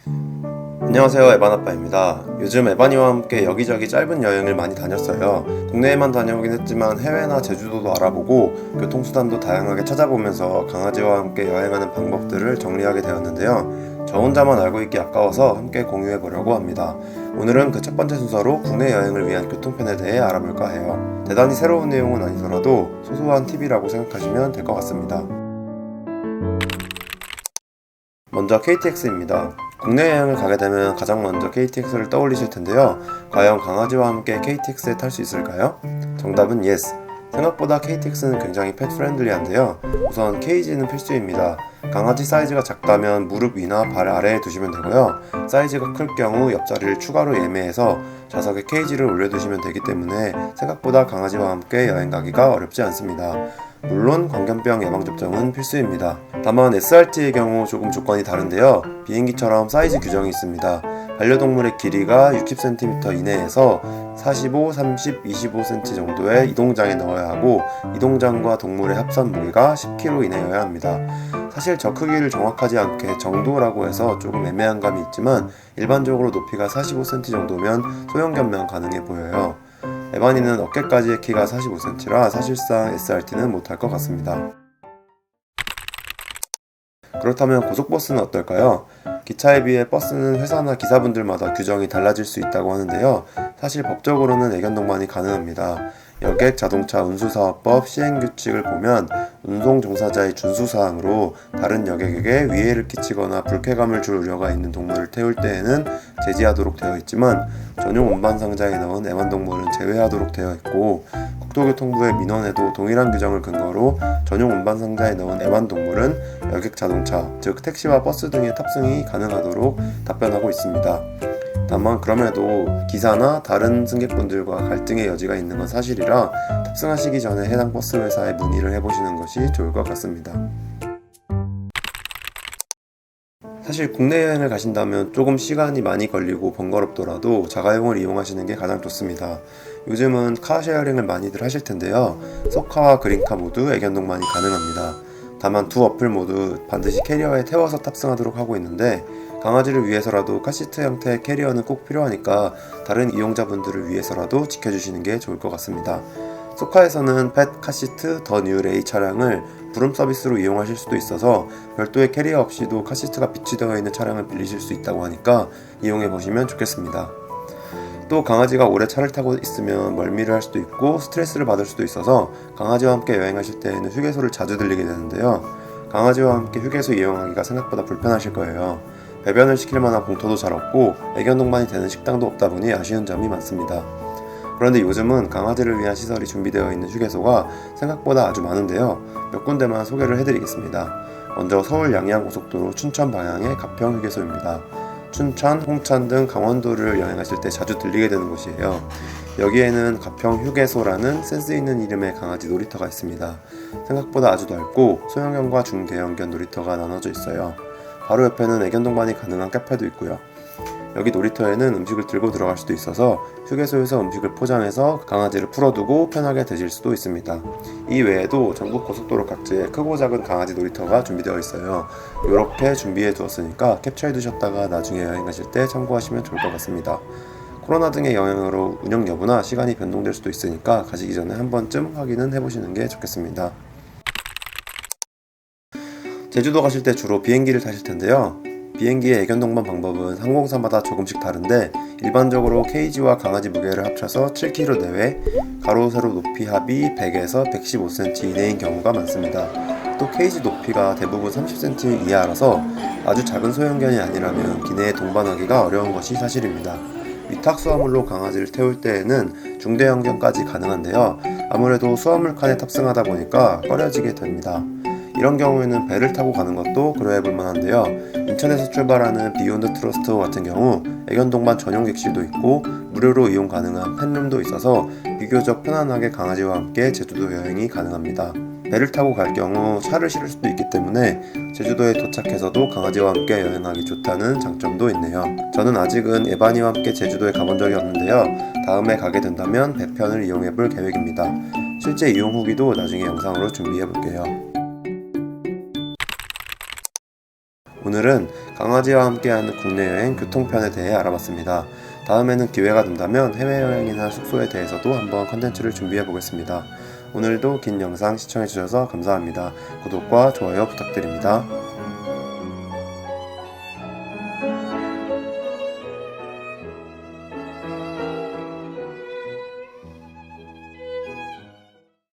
안녕하세요, 에반아빠입니다. 요즘 에반이와 함께 여기저기 짧은 여행을 많이 다녔어요. 국내에만 다녀오긴 했지만 해외나 제주도도 알아보고 교통수단도 다양하게 찾아보면서 강아지와 함께 여행하는 방법들을 정리하게 되었는데요. 저 혼자만 알고 있기 아까워서 함께 공유해보려고 합니다. 오늘은 그 첫 번째 순서로 국내 여행을 위한 교통편에 대해 알아볼까 해요. 대단히 새로운 내용은 아니더라도 소소한 팁이라고 생각하시면 될 것 같습니다. 먼저 KTX입니다. 국내 여행을 가게 되면 가장 먼저 KTX를 떠올리실 텐데요. 과연 강아지와 함께 KTX에 탈 수 있을까요? 정답은 yes. 생각보다 KTX는 굉장히 펫 프렌들리한데요. 우선 케이지는 필수입니다. 강아지 사이즈가 작다면 무릎 위나 발 아래에 두시면 되고요. 사이즈가 클 경우 옆자리를 추가로 예매해서 좌석에 케이지를 올려두시면 되기 때문에 생각보다 강아지와 함께 여행 가기가 어렵지 않습니다. 물론 광견병 예방접종은 필수입니다. 다만 SRT의 경우 조금 조건이 다른데요. 비행기처럼 사이즈 규정이 있습니다. 반려동물의 길이가 60cm 이내에서 45, 30, 25cm 정도의 이동장에 넣어야 하고 이동장과 동물의 합산 무게가 10kg 이내여야 합니다. 사실 저 크기를 정확하지 않게 정도라고 해서 조금 애매한 감이 있지만 일반적으로 높이가 45cm 정도면 소형 견명 가능해 보여요. 에바니는 어깨까지의 키가 45cm라 사실상 SRT는 못할 것 같습니다. 그렇다면 고속버스는 어떨까요? 기차에 비해 버스는 회사나 기사분들마다 규정이 달라질 수 있다고 하는데요. 사실 법적으로는 애견 동반이 가능합니다. 여객 자동차 운수사업법 시행규칙을 보면 운송 종사자의 준수사항으로 다른 여객에게 위해를 끼치거나 불쾌감을 줄 우려가 있는 동물을 태울 때에는 제지하도록 되어 있지만 전용 운반 상자에 넣은 애완동물은 제외하도록 되어 있고 국토교통부의 민원에도 동일한 규정을 근거로 전용 운반 상자에 넣은 애완동물은 여객 자동차, 즉 택시와 버스 등의 탑승이 가능하도록 답변하고 있습니다. 다만 그럼에도 기사나 다른 승객분들과 갈등의 여지가 있는 건 사실이라 탑승하시기 전에 해당 버스 회사에 문의를 해보시는 것이 좋을 것 같습니다. 사실 국내 여행을 가신다면 조금 시간이 많이 걸리고 번거롭더라도 자가용을 이용하시는 게 가장 좋습니다. 요즘은 카쉐어링을 많이들 하실 텐데요. 쏘카와 그린카 모두 애견 동반이 가능합니다. 다만 두 어플 모두 반드시 캐리어에 태워서 탑승하도록 하고 있는데 강아지를 위해서라도 카시트 형태의 캐리어는 꼭 필요하니까 다른 이용자분들을 위해서라도 지켜주시는 게 좋을 것 같습니다. 쏘카에서는 펫 카시트 더 뉴 레이 차량을 부름 서비스로 이용하실 수도 있어서 별도의 캐리어 없이도 카시트가 비치되어 있는 차량을 빌리실 수 있다고 하니까 이용해 보시면 좋겠습니다. 또 강아지가 오래 차를 타고 있으면 멀미를 할 수도 있고 스트레스를 받을 수도 있어서 강아지와 함께 여행하실 때에는 휴게소를 자주 들리게 되는데요. 강아지와 함께 휴게소 이용하기가 생각보다 불편하실 거예요. 배변을 시킬 만한 공터도 잘 없고 애견 동반이 되는 식당도 없다 보니 아쉬운 점이 많습니다. 그런데 요즘은 강아지를 위한 시설이 준비되어 있는 휴게소가 생각보다 아주 많은데요. 몇 군데만 소개를 해드리겠습니다. 먼저 서울 양양고속도로 춘천 방향의 가평 휴게소입니다. 춘천, 홍천 등 강원도를 여행하실 때 자주 들리게 되는 곳이에요. 여기에는 가평 휴게소라는 센스 있는 이름의 강아지 놀이터가 있습니다. 생각보다 아주 넓고 소형견과 중대형견 놀이터가 나눠져 있어요. 바로 옆에는 애견 동반이 가능한 카페도 있고요. 여기 놀이터에는 음식을 들고 들어갈 수도 있어서 휴게소에서 음식을 포장해서 강아지를 풀어두고 편하게 드실 수도 있습니다. 이 외에도 전국 고속도로 각지에 크고 작은 강아지 놀이터가 준비되어 있어요. 이렇게 준비해 두었으니까 캡처해 두셨다가 나중에 여행 가실 때 참고하시면 좋을 것 같습니다. 코로나 등의 영향으로 운영 여부나 시간이 변동될 수도 있으니까 가시기 전에 한 번쯤 확인은 해보시는 게 좋겠습니다. 제주도 가실 때 주로 비행기를 타실 텐데요. 비행기의 애견 동반 방법은 항공사마다 조금씩 다른데 일반적으로 케이지와 강아지 무게를 합쳐서 7kg 내외, 가로 세로 높이 합이 100에서 115cm 이내인 경우가 많습니다. 또 케이지 높이가 대부분 30cm 이하라서 아주 작은 소형견이 아니라면 기내에 동반하기가 어려운 것이 사실입니다. 위탁 수화물로 강아지를 태울 때에는 중대형견까지 가능한데요. 아무래도 수화물 칸에 탑승하다 보니까 꺼려지게 됩니다. 이런 경우에는 배를 타고 가는 것도 고려해 볼 만한데요. 인천에서 출발하는 비욘드 트러스트 같은 경우 애견 동반 전용 객실도 있고 무료로 이용 가능한 펫룸도 있어서 비교적 편안하게 강아지와 함께 제주도 여행이 가능합니다. 배를 타고 갈 경우 차를 실을 수도 있기 때문에 제주도에 도착해서도 강아지와 함께 여행하기 좋다는 장점도 있네요. 저는 아직은 에바니와 함께 제주도에 가본 적이 없는데요. 다음에 가게 된다면 배편을 이용해 볼 계획입니다. 실제 이용 후기도 나중에 영상으로 준비해 볼게요. 오늘은 강아지와 함께하는 국내 여행 교통편에 대해 알아봤습니다. 다음에는 기회가 된다면 해외여행이나 숙소에 대해서도 한번 컨텐츠를 준비해 보겠습니다. 오늘도 긴 영상 시청해 주셔서 감사합니다. 구독과 좋아요 부탁드립니다.